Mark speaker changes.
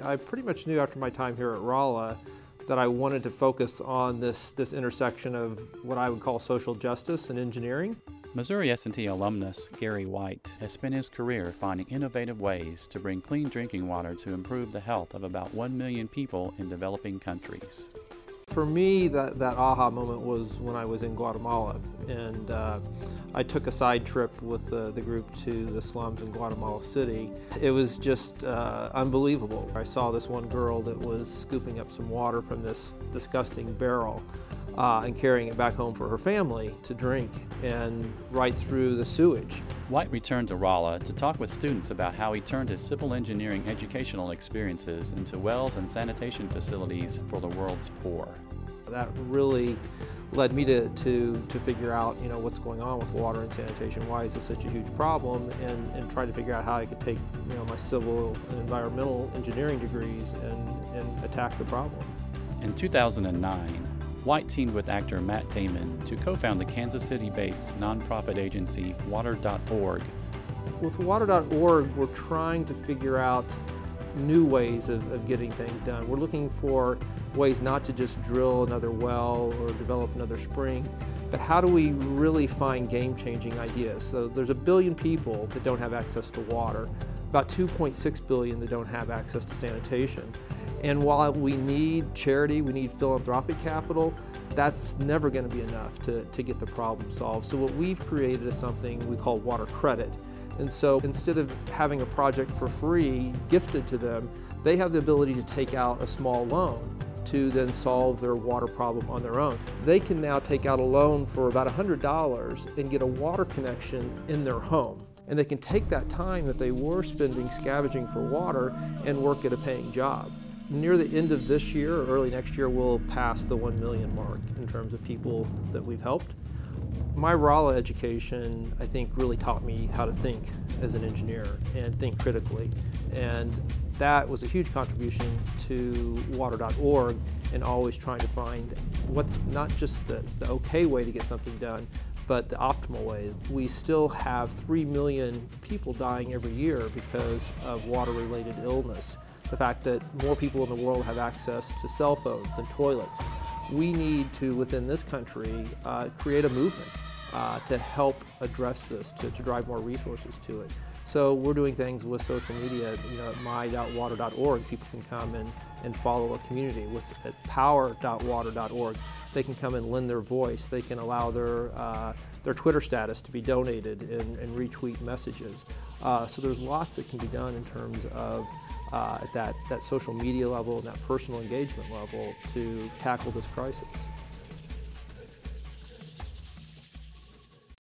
Speaker 1: I pretty much knew after my time here at Rolla that I wanted to focus on this intersection of what I would call social justice and engineering.
Speaker 2: Missouri S&T alumnus Gary White has spent his career finding innovative ways to bring clean drinking water to improve the health of about 1 million people in developing countries.
Speaker 1: For me, that aha moment was when I was in Guatemala, and I took a side trip with the group to the slums in Guatemala City. It was just unbelievable. I saw this one girl that was scooping up some water from this disgusting barrel and carrying it back home for her family to drink, and right through the sewage.
Speaker 2: White returned to Rolla to talk with students about how he turned his civil engineering educational experiences into wells and sanitation facilities for the world's poor.
Speaker 1: That really led me to figure out, what's going on with water and sanitation. Why is this such a huge problem? And try to figure out how I could take, my civil and environmental engineering degrees and attack the problem.
Speaker 2: In 2009, White teamed with actor Matt Damon to co-found the Kansas City-based nonprofit agency Water.org.
Speaker 1: With Water.org, we're trying to figure out new ways of getting things done. We're looking for ways not to just drill another well or develop another spring, but how do we really find game-changing ideas? So there's 1 billion people that don't have access to water, about 2.6 billion that don't have access to sanitation. And while we need charity, we need philanthropic capital, that's never going to be enough to get the problem solved. So what we've created is something we call water credit. And so instead of having a project for free gifted to them, they have the ability to take out a small loan to then solve their water problem on their own. They can now take out a loan for about $100 and get a water connection in their home. And they can take that time that they were spending scavenging for water and work at a paying job. Near the end of this year or early next year, we'll pass the 1 million mark in terms of people that we've helped. My Rolla education, I think, really taught me how to think as an engineer and think critically. And that was a huge contribution to Water.org, and always trying to find what's not just the okay way to get something done, but the optimal way. We still have 3 million people dying every year because of water-related illness. The fact that more people in the world have access to cell phones and toilets. We need to, within this country, create a movement to help address this, to drive more resources to it. So we're doing things with social media, at my.water.org, people can come and follow a community. At power.water.org, they can come and lend their voice. They can allow their Twitter status to be donated and retweet messages. So there's lots that can be done in terms of at that social media level and that personal engagement level to tackle this crisis.